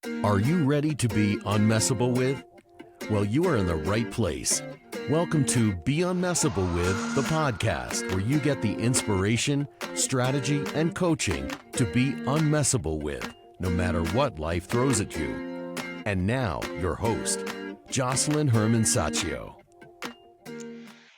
Are you ready to be unmessable with? Well, you are in the right place. Welcome to Be Unmessable With, the podcast where you get the inspiration, strategy, and coaching to be unmessable with, no matter what life throws at you. And now, your host, Josselyne Herman-Saccio.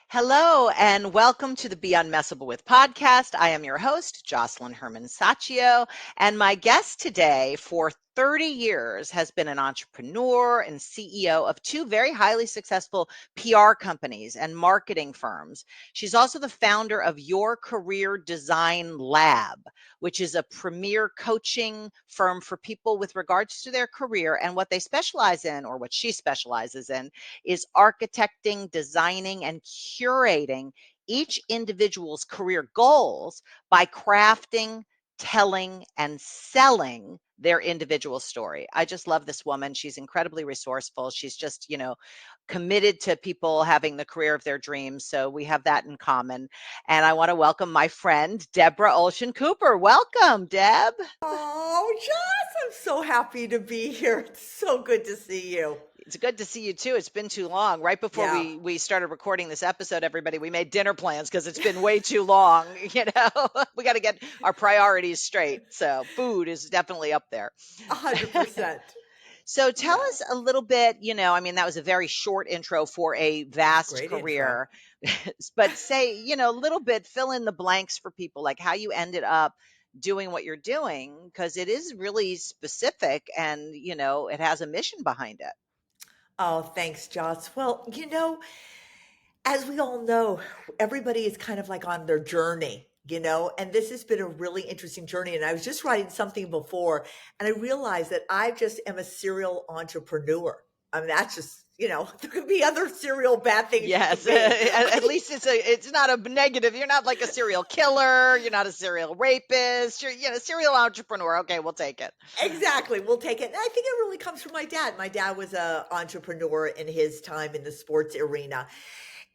Hello, and welcome to the Be Unmessable With podcast. I am your host, Josselyne Herman-Saccio, and my guest today for 30 years has been an entrepreneur and CEO of two very highly successful PR companies and marketing firms. She's also the founder of YourCareerDesignLab, which is a premier coaching firm for people with regards to their career, and what they specialize in, or what she specializes in, is architecting, designing, and curating each individual's career goals by crafting, telling, and selling their individual story. I just love this woman. She's incredibly resourceful. She's just, committed to people having the career of their dreams. So we have that in common. And I want to welcome my friend, Deborah Olshan Cooper. Welcome, Deb. Oh, Joss, I'm so happy to be here. It's so good to see you. It's good to see you too. It's been too long. Right before Yeah. we started recording this episode, everybody, we made dinner plans because it's been way too long. We got to get our priorities straight. So food is definitely up there. 100%. So tell Yeah. us a little bit, that was a very short intro for a vast Great intro. career, but say, a little bit, fill in the blanks for people, like how you ended up doing what you're doing, because it is really specific and, it has a mission behind it. Oh, thanks, Joss. Well, as we all know, everybody is kind of like on their journey, and this has been a really interesting journey. And I was just writing something before, and I realized that I just am a serial entrepreneur. I mean, that's just, there could be other serial bad things you Yes, could be. at least it's not a negative. You're not like a serial killer. You're not a serial rapist. You're, serial entrepreneur. Okay, we'll take it. Exactly. We'll take it. And I think it really comes from my dad. My dad was a entrepreneur in his time in the sports arena.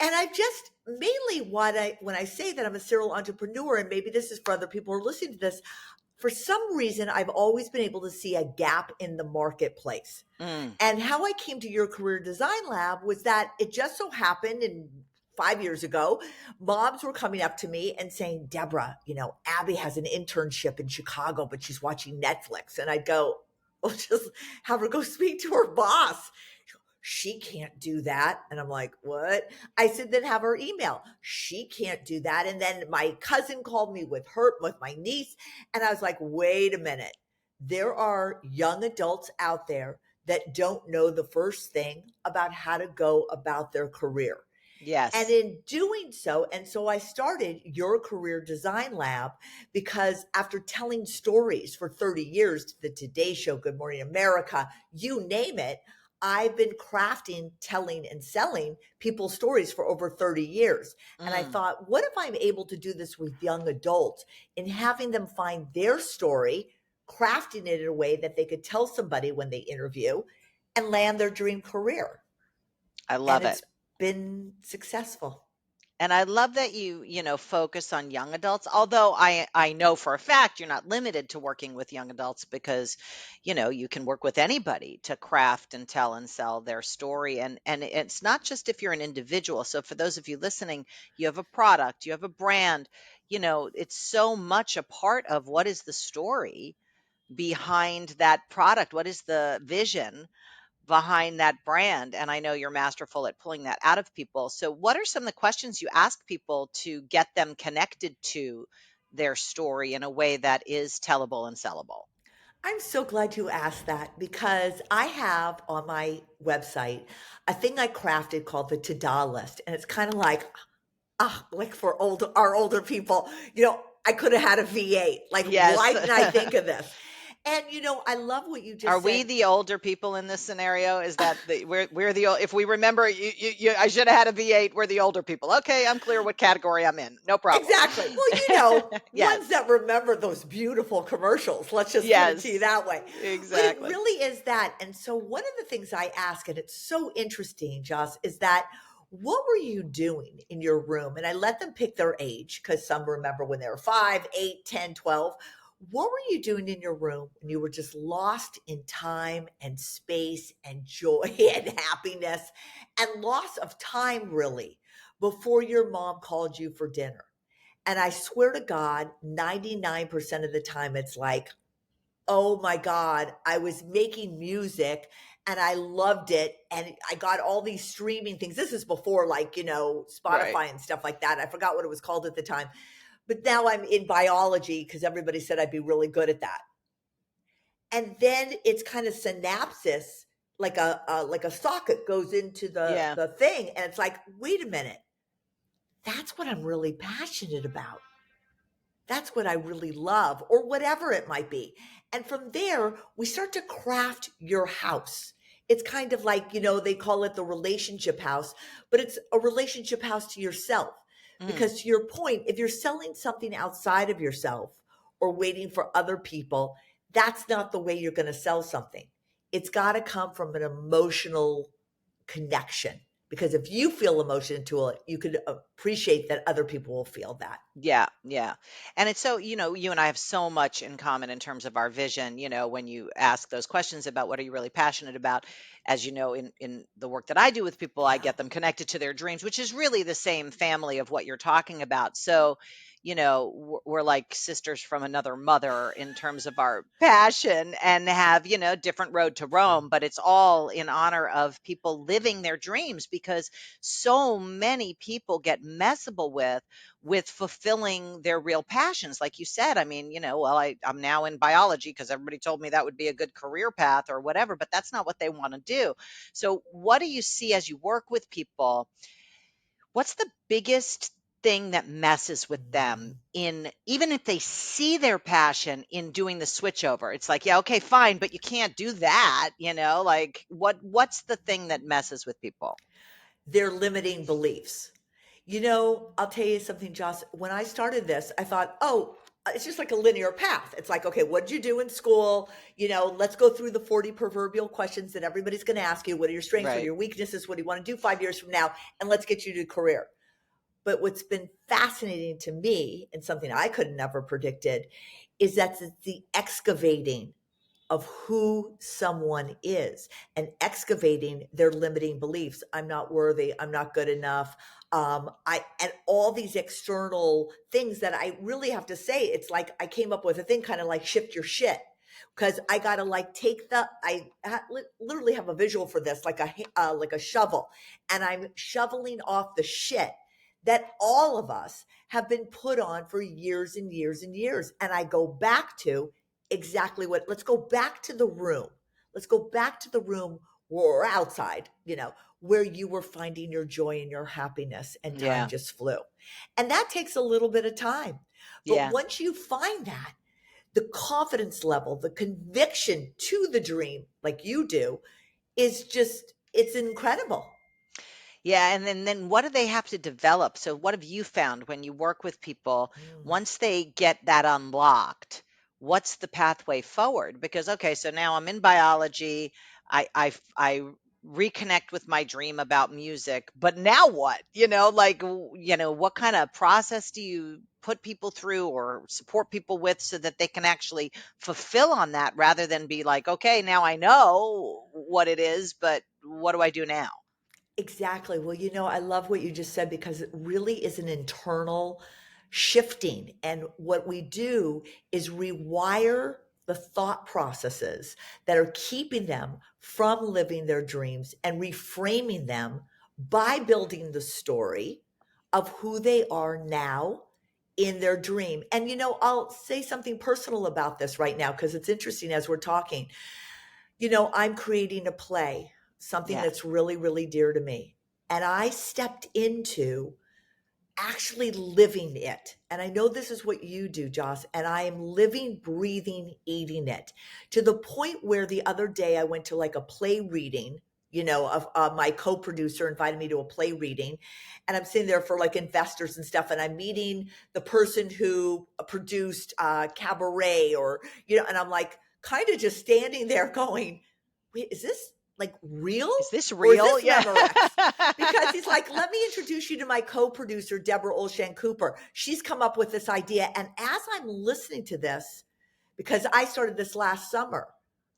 And I just mainly when I say that I'm a serial entrepreneur, and maybe this is for other people who are listening to this, for some reason I've always been able to see a gap in the marketplace. Mm. And how I came to Your Career Design Lab was that it just so happened, and 5 years ago, moms were coming up to me and saying, Deborah, Abby has an internship in Chicago, but she's watching Netflix. And I'd go, well, just have her go speak to her boss. She can't do that. And I'm like, what? I said, then have her email. She can't do that. And then my cousin called me with my niece. And I was like, wait a minute. There are young adults out there that don't know the first thing about how to go about their career. Yes. And in doing so, I started Your Career Design Lab because after telling stories for 30 years to the Today Show, Good Morning America, you name it, I've been crafting, telling, and selling people's stories for over 30 years. And I thought, what if I'm able to do this with young adults in having them find their story, crafting it in a way that they could tell somebody when they interview and land their dream career? I love And it. it's been successful. And I love that you focus on young adults, although I know for a fact you're not limited to working with young adults because, you can work with anybody to craft and tell and sell their story. And it's not just if you're an individual. So for those of you listening, you have a product, you have a brand, it's so much a part of what is the story behind that product? What is the vision behind that brand? And I know you're masterful at pulling that out of people. So what are some of the questions you ask people to get them connected to their story in a way that is tellable and sellable? I'm so glad you asked that because I have on my website a thing I crafted called the to-do list. And it's kind of like for our older people, I could have had a V8. Like, Yes. why didn't I think of this? And I love what you just Are said. we the older people in this scenario? Is that we're the if we remember, I should have had a V8. We're the older people. Okay, I'm clear what category I'm in. No problem. Exactly. Well, Yes. ones that remember those beautiful commercials. Let's just put it to you that way. Exactly. But it really is that. And so one of the things I ask, and it's so interesting, Joss, is that what were you doing in your room? And I let them pick their age because some remember when they were 5, 8, 10, 12. What were you doing in your room when you were just lost in time and space and joy and happiness and loss of time, really, before your mom called you for dinner? And I swear to God, 99% of the time, it's like, oh my God, I was making music and I loved it. And I got all these streaming things. This is before, like, Right. Spotify and stuff like that. I forgot what it was called at the time. But now I'm in biology because everybody said I'd be really good at that. And then it's kind of synapses, like a socket goes into Yeah. the thing. And it's like, wait a minute, that's what I'm really passionate about. That's what I really love, or whatever it might be. And from there, we start to craft your house. It's kind of like, they call it the relationship house, but it's a relationship house to yourself. Mm. Because to your point, if you're selling something outside of yourself or waiting for other people, that's not the way you're going to sell something. It's got to come from an emotional connection. Because if you feel emotion to it, you could appreciate that other people will feel that. Yeah, yeah. And it's so, you and I have so much in common in terms of our vision, when you ask those questions about what are you really passionate about, as you know, in the work that I do with people, I Yeah. get them connected to their dreams, which is really the same family of what you're talking about. So, we're like sisters from another mother in terms of our passion and have, different road to Rome, but it's all in honor of people living their dreams because so many people get messable with fulfilling their real passions. Like you said, I mean, well, I'm now in biology because everybody told me that would be a good career path or whatever, but that's not what they want to do. So, what do you see as you work with people? What's the biggest thing that messes with them in, even if they see their passion in doing the switch over? It's like, yeah, okay, fine, but you can't do that, like what's the thing that messes with people? Their limiting beliefs. I'll tell you something, Joss. When I started this, I thought, oh, it's just like a linear path. It's like, okay, what did you do in school? Let's go through the 40 proverbial questions that everybody's going to ask you. What are your strengths? What are Right. your weaknesses? What do you want to do 5 years from now? And let's get you to a career. But what's been fascinating to me and something I could have never predicted is that it's the excavating of who someone is and excavating their limiting beliefs. I'm not worthy. I'm not good enough. And all these external things that I really have to say, it's like I came up with a thing kind of like shift your shit. Because I gotta like literally have a visual for this, like a shovel, and I'm shoveling off the shit that all of us have been put on for years and years and years. And I go back to exactly let's go back to the room. Let's go back to the room or outside, where you were finding your joy and your happiness and time Yeah. just flew. And that takes a little bit of time. But Yeah. once you find that, the confidence level, the conviction to the dream, like you do, it's incredible. Yeah, and then what do they have to develop? So what have you found when you work with people, Mm. once they get that unlocked, what's the pathway forward? Because okay, so now I'm in biology, I reconnect with my dream about music, but now what? What kind of process do you put people through or support people with so that they can actually fulfill on that rather than be like, okay, now I know what it is, but what do I do now? Exactly. Well, I love what you just said because it really is an internal shifting. And what we do is rewire the thought processes that are keeping them from living their dreams and reframing them by building the story of who they are now in their dream. And, I'll say something personal about this right now because it's interesting as we're talking. I'm creating a play, something Yeah. that's really, really dear to me. And I stepped into actually living it. And I know this is what you do, Joss, and I am living, breathing, eating it to the point where the other day I went to like a play reading, of my co-producer invited me to a play reading, and I'm sitting there for like investors and stuff, and I'm meeting the person who produced Cabaret, or and I'm like kind of just standing there going, wait, is this like real Is this or is real? this Yeah. Memorex? Because he's like, let me introduce you to my co-producer, Deborah Olshan Cooper. She's come up with this idea. And as I'm listening to this, because I started this last summer.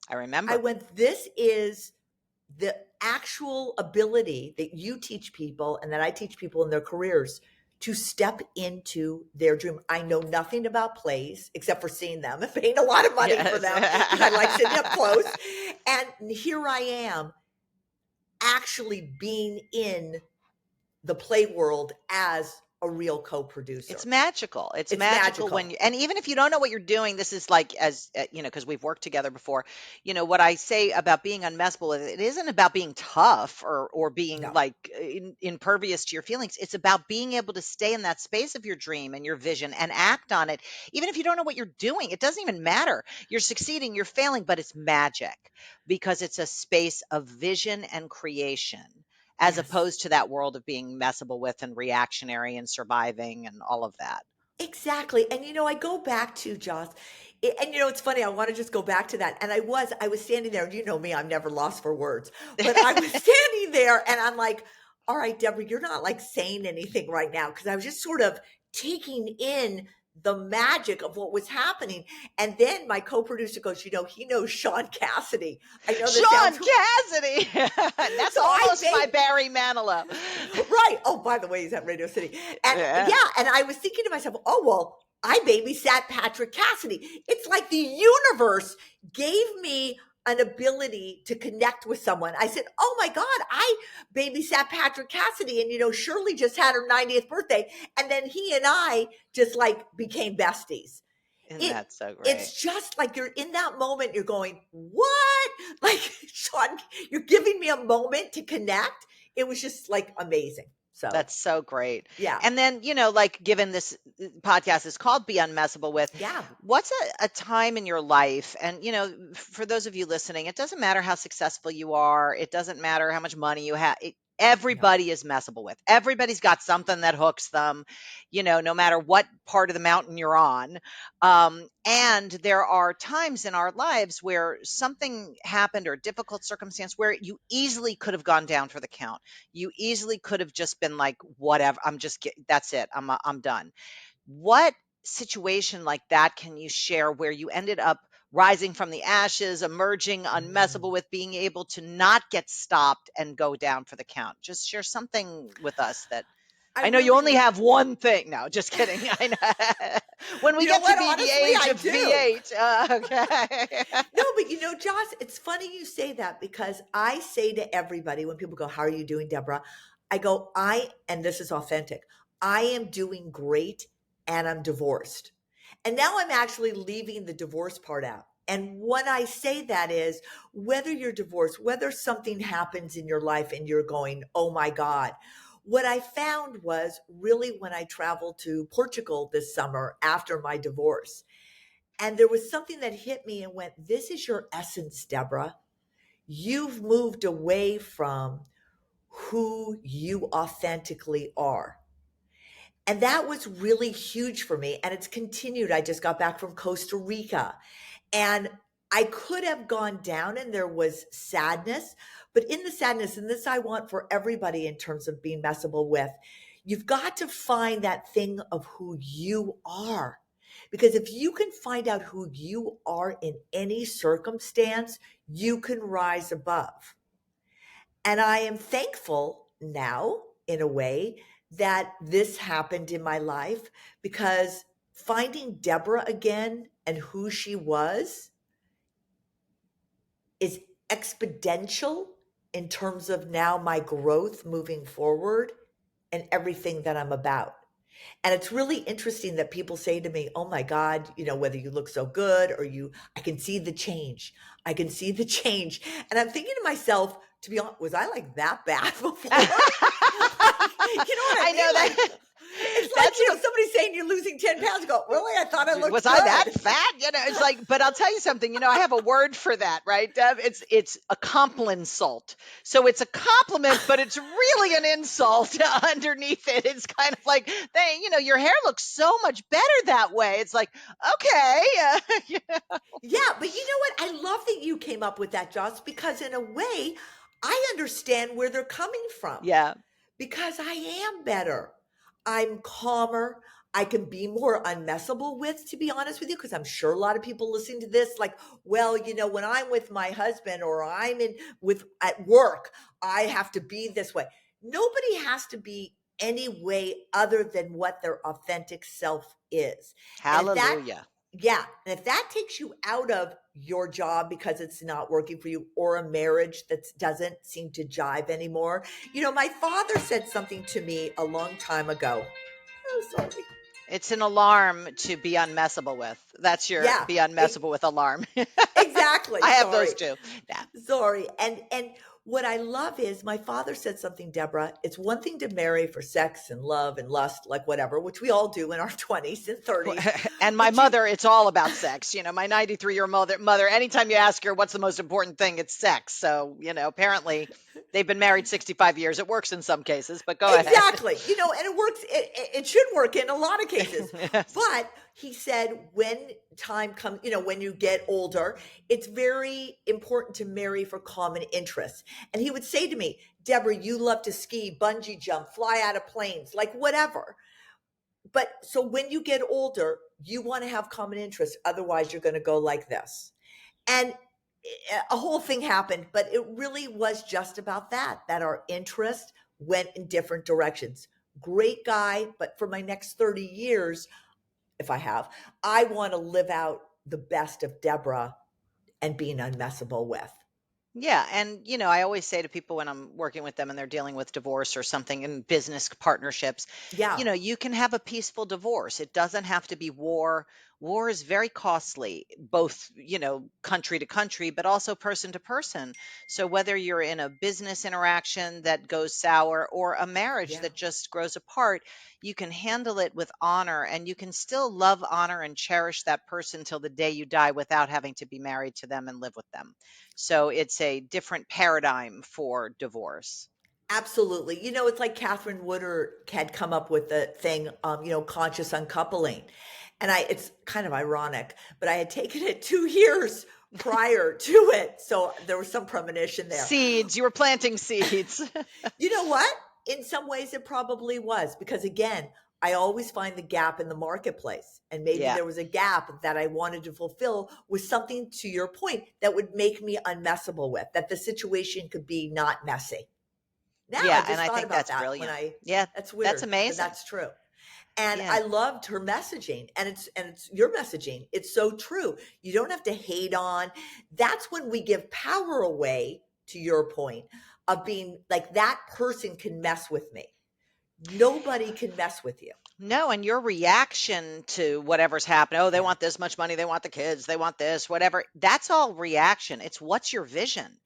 I remember. I went, this is the actual ability that you teach people and that I teach people in their careers to step into their dream. I know nothing about plays except for seeing them and paying a lot of money for them because I like sitting up close. And here I am actually being in the play world as a real co-producer. It's magical. It's magical when you, and even if you don't know what you're doing, this is like, as you know, because we've worked together before, you know, what I say about being unmessable with it isn't about being tough or being like impervious to your feelings. It's about being able to stay in that space of your dream and your vision and act on it. Even if you don't know what you're doing, it doesn't even matter. You're succeeding, you're failing, but it's magic because it's a space of vision and creation, as opposed to that world of being messable with and reactionary and surviving and all of that. Exactly. And, you know, I go back to Joss, and, you know, it's funny. I want to just go back to that. And I was standing there, and you know me, I'm never lost for words, but I was standing there and I'm like, all right, Deborah, you're not like saying anything right now. Cause I was just sort of taking in the magic of what was happening. And then my co-producer goes, you know, he knows Sean Cassidy. I know this Sean sounds Cassidy. That's So almost my Barry Manilow. Right. Oh, by the way, he's at Radio City. And and I was thinking to myself, oh, well, I babysat Patrick Cassidy. It's like the universe gave me an ability to connect with someone. I said, oh my God, I babysat Patrick Cassidy. And, you know, Shirley just had her 90th birthday. And then he and I just like became besties. Isn't that so great? It's just like you're in that moment, you're going, what? Like, Sean, you're giving me a moment to connect. It was just like amazing. So that's so great. Yeah. And then, you know, like given this podcast is called Be Unmessable With, what's a time in your life? And, you know, for those of you listening, it doesn't matter how successful you are. It doesn't matter how much money you have. Everybody is messable with. Everybody's got something that hooks them, you know, no matter what part of the mountain you're on. And there are times in our lives where something happened or a difficult circumstance where you easily could have gone down for the count. You easily could have just been like, whatever, that's it. I'm done. What situation like that can you share where you ended up rising from the ashes, emerging unmessable with, being able to not get stopped and go down for the count? Just share something with us that I know you only have one thing. No, just kidding. I know. When we get to be the age of V8. Okay. No, but you know, Joss, it's funny you say that because I say to everybody when people go, how are you doing, Deborah? I go, and this is authentic, I am doing great and I'm divorced. And now I'm actually leaving the divorce part out. And when I say that is whether you're divorced, whether something happens in your life and you're going, oh my God. What I found was really when I traveled to Portugal this summer after my divorce, and there was something that hit me and went, this is your essence, Deborah. You've moved away from who you authentically are. And that was really huge for me. And it's continued. I just got back from Costa Rica and I could have gone down and there was sadness, but in the sadness, and this I want for everybody in terms of being messable with, you've got to find that thing of who you are. Because if you can find out who you are in any circumstance, you can rise above. And I am thankful now, in a way, that this happened in my life because finding Deborah again and who she was is exponential in terms of now my growth moving forward and everything that I'm about. And it's really interesting that people say to me, oh my God, you know, whether you look so good or I can see the change. I can see the change. And I'm thinking to myself, to be honest, was I like that bad before? You know what I mean? Know that. Like, it's like, you know, somebody saying you're losing 10 pounds. Go, really? I thought I looked Was good. I that fat? You know, it's like, but I'll tell you something, you know, I have a word for that, right, Deb? It's a compliment-salt. So it's a compliment, but it's really an insult underneath it. It's kind of like, you know, your hair looks so much better that way. It's like, okay. You know? Yeah, but you know what? I love that you came up with that, Joss, because in a way, I understand where they're coming from. Yeah. Because I am better. I'm calmer. I can be more unmessable with, to be honest with you, because I'm sure a lot of people listening to this, like, well, when I'm with my husband or I'm at work, I have to be this way. Nobody has to be any way other than what their authentic self is. And if that, Hallelujah. yeah, and if that takes you out of your job because it's not working for you, or a marriage that doesn't seem to jive anymore. My father said something to me a long time ago. Oh, sorry. It's an alarm to be unmessable with. That's your Yeah, be unmessable with alarm. exactly. I have those Sorry. too. Yeah. Sorry. And what I love is my father said something, Deborah. It's one thing to marry for sex and love and lust, like whatever, which we all do in our 20s and 30s. And my But you, mother, it's all about sex. My 93-year mother, anytime you ask her what's the most important thing, it's sex. So, apparently they've been married 65 years. It works in some cases, but go ahead. exactly, and it works. It should work in a lot of cases. Yes. But he said when time comes, when you get older, it's very important to marry for common interests. And he would say to me, Deborah, you love to ski, bungee jump, fly out of planes, like whatever. But so when you get older, you want to have common interests. Otherwise, you're going to go like this. And a whole thing happened, but it really was just about that our interest went in different directions. Great guy, but for my next 30 years, if I want to live out the best of Deborah and being unmessable with. Yeah. And, I always say to people when I'm working with them and they're dealing with divorce or something in business partnerships, Yeah, you can have a peaceful divorce. It doesn't have to be war. War is very costly, both, country to country, but also person to person. So whether you're in a business interaction that goes sour or a marriage yeah. that just grows apart, you can handle it with honor and you can still love, honor, and cherish that person till the day you die without having to be married to them and live with them. So it's a different paradigm for divorce. Absolutely. It's like Catherine Woodard had come up with the thing, conscious uncoupling. And it's kind of ironic, but I had taken it 2 years prior to it. So there was some premonition there. Seeds, you were planting seeds. You know what? In some ways, it probably was because, again, I always find the gap in the marketplace. And maybe Yeah. there was a gap that I wanted to fulfill with something, to your point, that would make me unmessable with, that the situation could be not messy. Now I Yeah. And just I thought think about that's that brilliant. Yeah. that's That's weird, but amazing. that's true. And Yeah. I loved her messaging, and it's your messaging. It's so true. You don't have to hate on. That's when we give power away, to your point, of being like, that person can mess with me. Nobody can mess with you. No, and your reaction to whatever's happened, oh, they Yeah. want this much money, they want the kids, they want this, whatever. That's all reaction. It's what's your vision?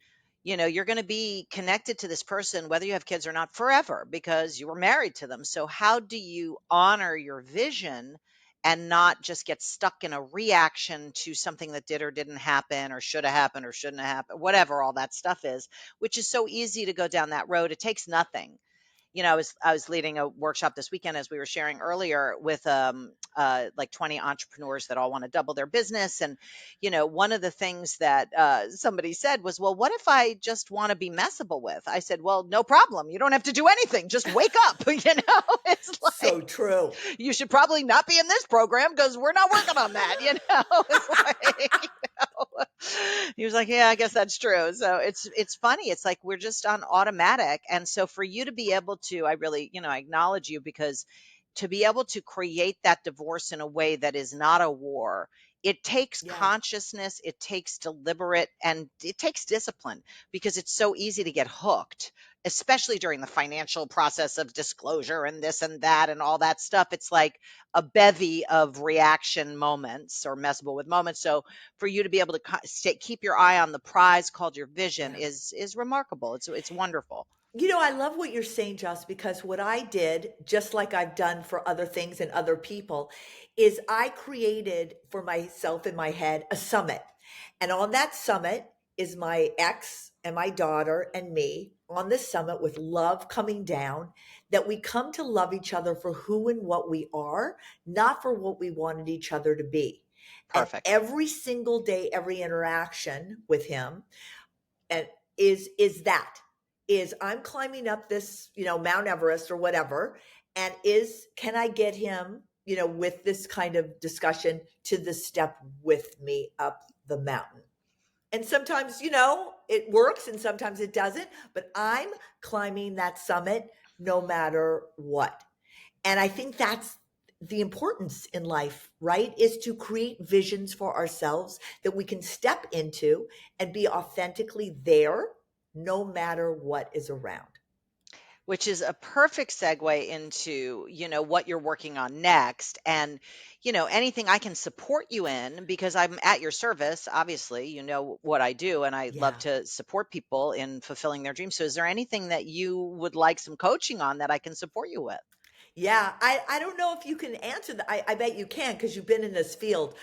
You're going to be connected to this person, whether you have kids or not, forever because you were married to them. So, how do you honor your vision and not just get stuck in a reaction to something that did or didn't happen or should have happened or shouldn't have happened, whatever all that stuff is, which is so easy to go down that road. It takes nothing. I was leading a workshop this weekend, as we were sharing earlier, with like 20 entrepreneurs that all want to double their business. And one of the things that somebody said was, well, what if I just want to be messable with? I said, well, no problem, you don't have to do anything, just wake up. It's like, So true. you should probably not be in this program because we're not working on that. It's like, he was like, yeah, I guess that's true. So it's funny. It's like we're just on automatic. And so for you to be able to, I really, I acknowledge you because to be able to create that divorce in a way that is not a war, it takes Yeah. consciousness, it takes deliberate, and it takes discipline because it's so easy to get hooked, especially during the financial process of disclosure and this and that and all that stuff. It's like a bevy of reaction moments or messable with moments. So for you to be able to keep your eye on the prize called your vision Yeah. is remarkable. It's wonderful. I love what you're saying, Joss, because what I did, just like I've done for other things and other people, is I created for myself in my head a summit. And on that summit is my ex and my daughter and me on this summit with love coming down, that we come to love each other for who and what we are, not for what we wanted each other to be. And Perfect. every single day, every interaction with him, and is I'm climbing up this, Mount Everest or whatever, and can I get him with this kind of discussion to the step with me up the mountain. And sometimes, it works and sometimes it doesn't, but I'm climbing that summit no matter what. And I think that's the importance in life, right? Is to create visions for ourselves that we can step into and be authentically there no matter what is around. Which is a perfect segue into, what you're working on next. And, anything I can support you in, because I'm at your service. Obviously, you know what I do, and I love Yeah. to support people in fulfilling their dreams. So is there anything that you would like some coaching on that I can support you with? Yeah. I don't know if you can answer that. I bet you can because you've been in this field.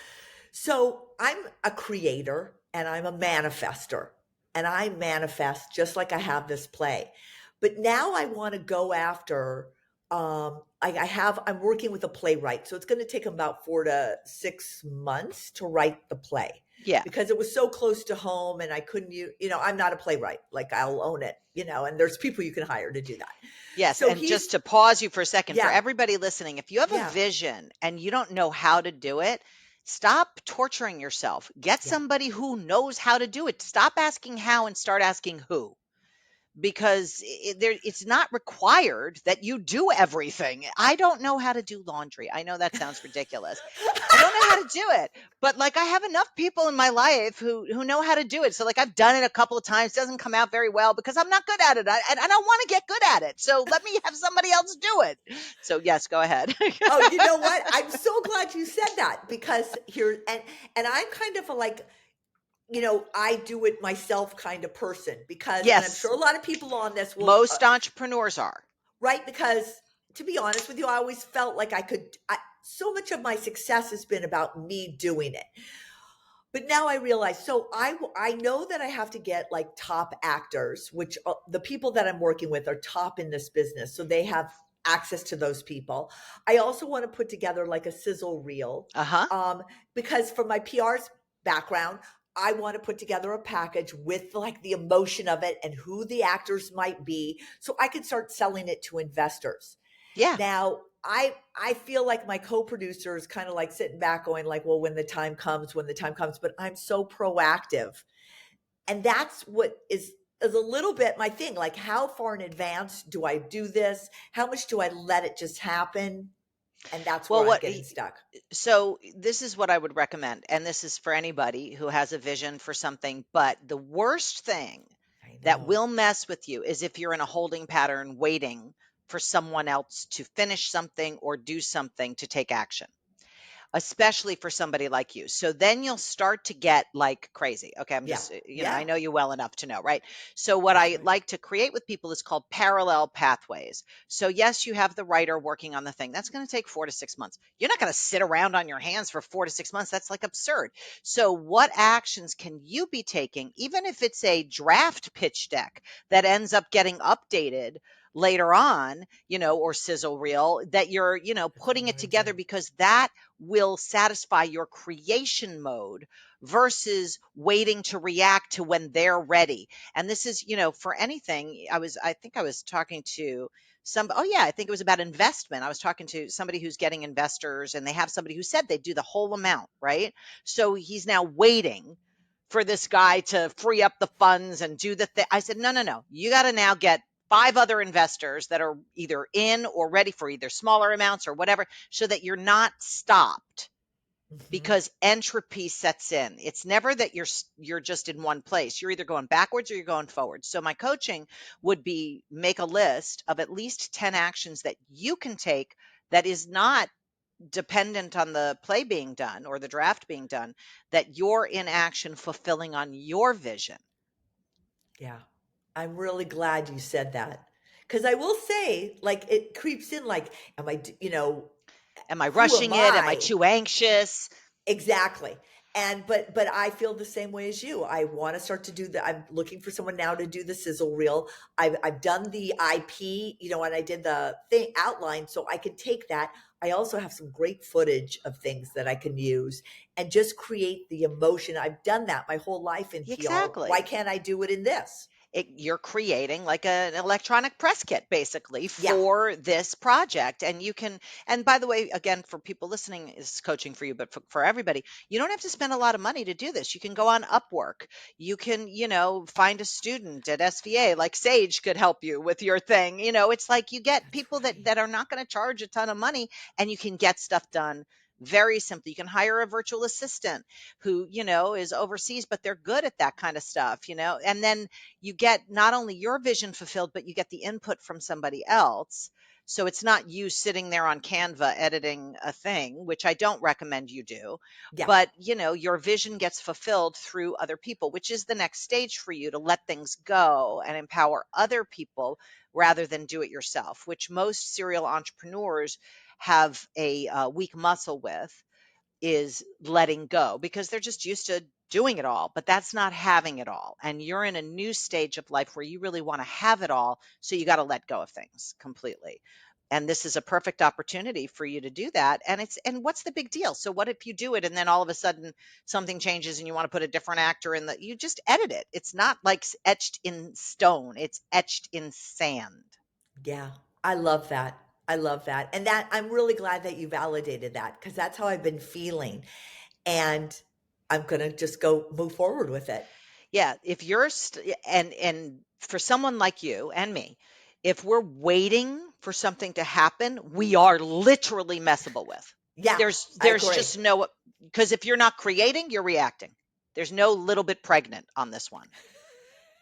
So I'm a creator and I'm a manifester, and I manifest just like I have this play. But now I want to go after, I'm working with a playwright. So it's going to take about 4 to 6 months to write the play Yeah. because it was so close to home and I couldn't, I'm not a playwright. Like I'll own it, and there's people you can hire to do that. Yes, So and just to pause you for a second, for yeah, everybody listening, if you have a yeah, vision and you don't know how to do it, stop torturing yourself. Get yeah. somebody who knows how to do it. Stop asking how and start asking who. Because it's not required that you do everything. I don't know how to do laundry. I know that sounds ridiculous. I don't know how to do it, but like I have enough people in my life who know how to do it. So like I've done it a couple of times, doesn't come out very well because I'm not good at it. And I don't want to get good at it. So let me have somebody else do it. So yes, go ahead. Oh, you know what? I'm so glad you said that because here and I'm kind of a like, I do it myself kind of person because, and I'm Yes, sure a lot of people on this will, most entrepreneurs are. right? Because to be honest with you, I always felt like so much of my success has been about me doing it. But now I realize, so I know that I have to get like top actors, which the people that I'm working with are top in this business. So they have access to those people. I also want to put together like a sizzle reel, Uh-huh. because from my PR's background, I want to put together a package with like the emotion of it and who the actors might be, so I can start selling it to investors. Yeah. Now, I feel like my co-producer is kind of like sitting back going like, well, when the time comes, but I'm so proactive. And that's what is a little bit my thing. Like, how far in advance do I do this? How much do I let it just happen? And that's where Well, I'm getting stuck. so this is what I would recommend, and this is for anybody who has a vision for something, but the worst thing I that know. will mess with you is if you're in a holding pattern waiting for someone else to finish something or do something to take action, especially for somebody like you. So then you'll start to get like crazy. Okay, I'm Yeah. just, Yeah. I know you well enough to know, right? So what That's I right. like to create with people is called parallel pathways. So yes, you have the writer working on the thing. That's going to take 4 to 6 months. You're not going to sit around on your hands for 4 to 6 months. That's like absurd. So what actions can you be taking, even if it's a draft pitch deck that ends up getting updated later on, or sizzle reel, that you're, That's what I putting it want to do. together, because that will satisfy your creation mode versus waiting to react to when they're ready. And this is, for anything. I think I was talking to I think it was about investment. I was talking to somebody who's getting investors, and they have somebody who said they'd do the whole amount, right? So he's now waiting for this guy to free up the funds and do the thing. I said, no, no, no. You got to now get 5 other investors that are either in or ready for either smaller amounts or whatever, so that you're not stopped, Mhm. because entropy sets in. It's never that you're just in one place. You're either going backwards or you're going forward. So my coaching would be make a list of at least 10 actions that you can take that is not dependent on the play being done or the draft being done, that you're in action fulfilling on your vision. Yeah. I'm really glad you said that. Because I will say, like, it creeps in, like, am I, Am I who am rushing it? Am I I? too anxious? Exactly. And but I feel the same way as you. I want to start to do the I'm looking for someone now to do the sizzle reel. I've done the IP, and I did the thing outline, so I can take that. I also have some great footage of things that I can use and just create the emotion. I've done that my whole life in PR. Why Exactly. can't I do it in this? you're creating like an electronic press kit basically Yeah. for this project. And you can, and by the way, again, for people listening, is coaching for you, but for everybody, you don't have to spend a lot of money to do this. You can go on Upwork. You can, find a student at SVA, like Sage could help you with your thing. It's like you get That's people that, right. that are not going to charge a ton of money, and you can get stuff done very simply. You can hire a virtual assistant who, is overseas, but they're good at that kind of stuff, and then you get not only your vision fulfilled, but you get the input from somebody else. So it's not you sitting there on Canva editing a thing, which I don't recommend you do, Yeah. but your vision gets fulfilled through other people, which is the next stage for you to let things go and empower other people rather than do it yourself, which most serial entrepreneurs have a weak muscle with, is letting go, because they're just used to doing it all. But that's not having it all. And you're in a new stage of life where you really want to have it all. So you got to let go of things completely. And this is a perfect opportunity for you to do that. And what's the big deal? So what if you do it and then all of a sudden something changes and you want to put a different actor in, you just edit it. It's not like etched in stone, it's etched in sand. Yeah. I love that. I love that. And that I'm really glad that you validated that because that's how I've been feeling. And I'm going to just go move forward with it. Yeah, if you're and for someone like you and me, if we're waiting for something to happen, we are literally messable with. Yeah, I There's agree. just no, because if you're not creating, you're reacting. There's no little bit pregnant on this one.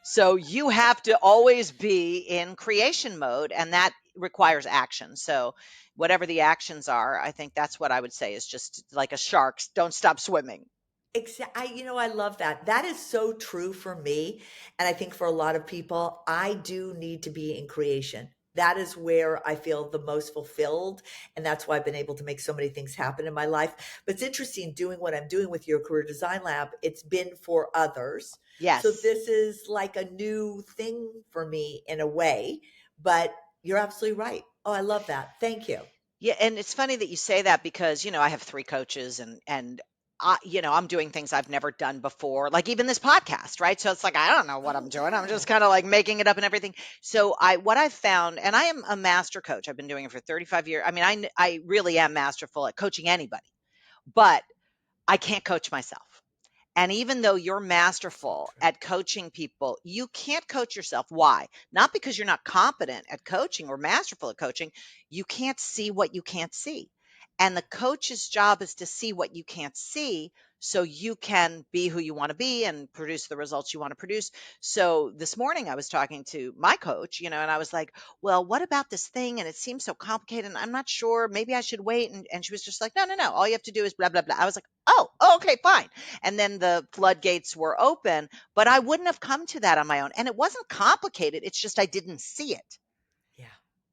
So you have to always be in creation mode, and that requires action. So whatever the actions are, I think that's what I would say is just like a shark, don't stop swimming. I love that. That is so true for me. And I think for a lot of people, I do need to be in creation. That is where I feel the most fulfilled. And that's why I've been able to make so many things happen in my life. But it's interesting doing what I'm doing with your Career Design Lab. It's been for others. So Yes. this is like a new thing for me in a way. But you're absolutely right. Oh, I love that. Thank you. Yeah, and it's funny that you say that because, I have 3 coaches, and I'm doing things I've never done before, like even this podcast, right? So it's like I don't know what Oh, I'm doing. I'm just wow. kind of like making it up and everything. So what I've found, and I am a master coach. I've been doing it for 35 years. I mean, I really am masterful at coaching anybody, but I can't coach myself. And even though you're So masterful true. at coaching people, you can't coach yourself. Why? Not because you're not competent at coaching or masterful at coaching. You can't see what you can't see. And the coach's job is to see what you can't see so you can be who you want to be and produce the results you want to produce. So this morning I was talking to my coach, and I was like, well, what about this thing? And it seems so complicated and I'm not sure. Maybe I should wait. And she was just like, no, no, no. All you have to do is blah, blah, blah. I was like, oh, okay, fine. And then the floodgates were open, but I wouldn't have come to that on my own. And it wasn't complicated. It's just I didn't see it. Yeah.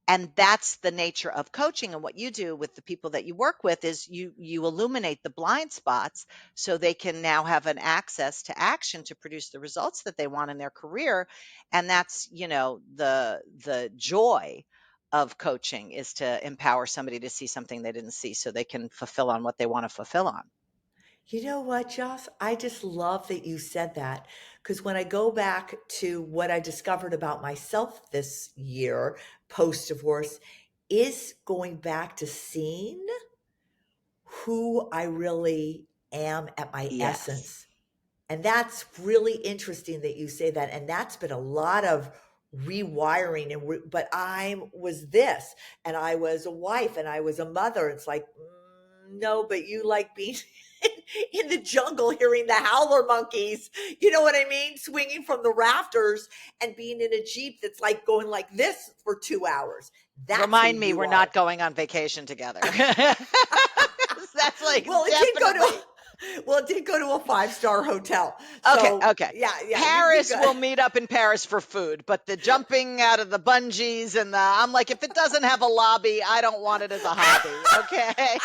And that's the nature of coaching. And what you do with the people that you work with is you illuminate the blind spots so they can now have an access to action to produce the results that they want in their career. And that's, the joy of coaching is to empower somebody to see something they didn't see so they can fulfill on what they want to fulfill on. You know what, Joss? I just love that you said that because when I go back to what I discovered about myself this year, post divorce, is going back to seeing who I really am at my Yes. essence. And that's really interesting that you say that. And that's been a lot of rewiring. But I was this, and I was a wife, and I was a mother. It's like, no, but you like being in the jungle, hearing the howler monkeys. You know what I mean? Swinging from the rafters and being in a Jeep that's like going like this for 2 hours. That's who Remind me you we're are. not going on vacation together. That's like Well, it did go to definitely it did go to a five-star hotel. okay. So Okay. yeah, yeah, you'd be Paris, good. we'll meet up in Paris for food, but the jumping out of the bungees and I'm like, if it doesn't have a lobby, I don't want it as a hobby. Okay.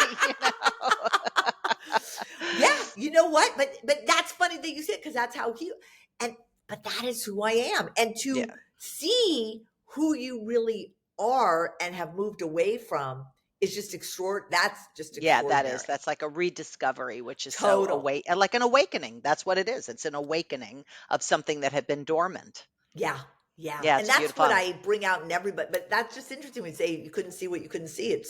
Yeah, you know what? But that's funny that you said because that's how he and but that is who I am. And Yeah. to see who you really are and have moved away from is just that's just Yeah, that is. extraordinary. That's like a rediscovery, which is so Total. like an awakening. That's what it is. It's an awakening of something that had been dormant. Yeah. Yeah. Yeah, And it's that's what beautiful. I bring out in everybody. But that's just interesting when you say you couldn't see what you couldn't see.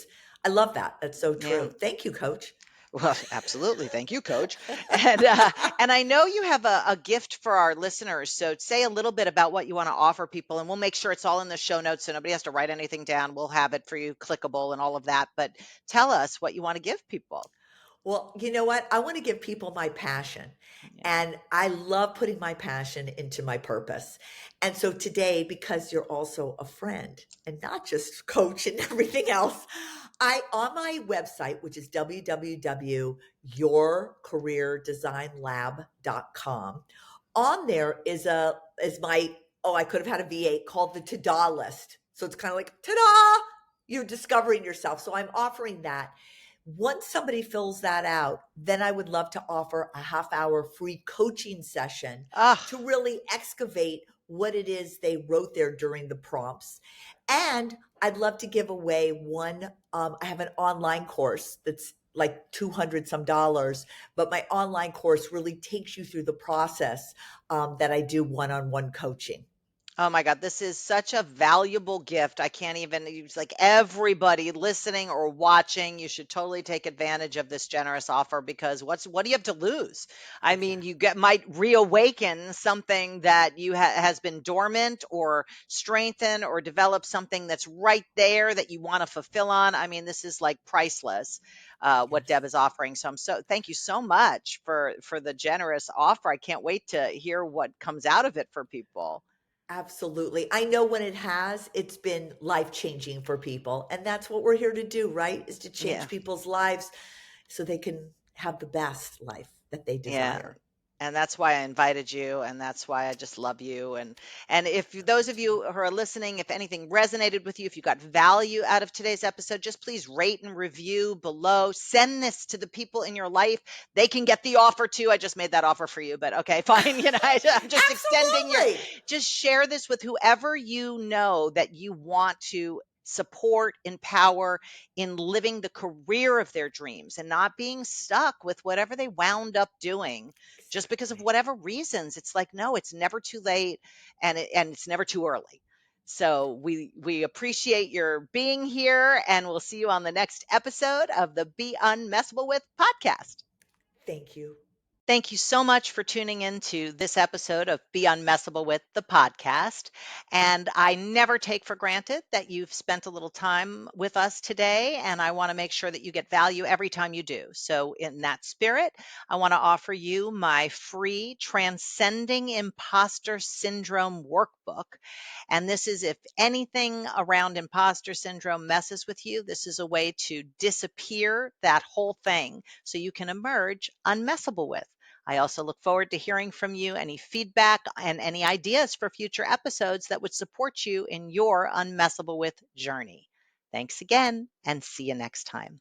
I love that. That's so Yeah. true. Thank you, coach. Well, absolutely. Thank you, Coach. And I know you have a gift for our listeners. So say a little bit about what you want to offer people, and we'll make sure it's all in the show notes so nobody has to write anything down. We'll have it for you, clickable and all of that. But tell us what you want to give people. Well, you know what? I want to give people my passion. Yeah. And I love putting my passion into my purpose. And so today, because you're also a friend and not just coach and everything else, I on my website, which is www.yourcareerdesignlab.com, on there is my I could have had a V8 called the ta-da list. So it's kind of like ta-da, you're discovering yourself. So I'm offering that. Once somebody fills that out, then I would love to offer a half-hour free coaching session Ah, to really excavate what it is they wrote there during the prompts. And I'd love to give away one. I have an online course that's like 200 some dollars, but my online course really takes you through the process that I do one-on-one coaching. oh my God, this is such a valuable gift. I can't even use like everybody listening or watching. You should totally take advantage of this generous offer because what do you have to lose? I mean, Exactly. you might reawaken something that has been dormant or strengthen or develop something that's right there that you want to fulfill on. I mean, this is like priceless. What Deb Yes. is offering. So thank you so much for the generous offer. I can't wait to hear what comes out of it for people. Absolutely. I know when it's been life changing for people. And that's what we're here to do, right? Is to Yeah. change people's lives so they can have the best life that they Yeah. desire. And that's why I invited you, and that's why I just love you. And if those of you who are listening, if anything resonated with you, if you got value out of today's episode, just please rate and review below. Send this to the people in your life. They can get the offer too. I just made that offer for you, but okay, fine. I'm just extending Absolutely. just share this with whoever you know that you want to support, empower in living the career of their dreams and not being stuck with whatever they wound up doing just because of Exactly. whatever reasons. It's like, no, it's never too late, and it's never too early. So we appreciate your being here, and we'll see you on the next episode of the Be Unmessable With podcast. Thank you. Thank you so much for tuning in to this episode of Be Unmessable With the podcast. And I never take for granted that you've spent a little time with us today. And I want to make sure that you get value every time you do. So, in that spirit, I want to offer you my free Transcending Imposter Syndrome workbook. And this is if anything around imposter syndrome messes with you, this is a way to disappear that whole thing so you can emerge unmessable with. I also look forward to hearing from you any feedback and any ideas for future episodes that would support you in your unmessable with journey. Thanks again and see you next time.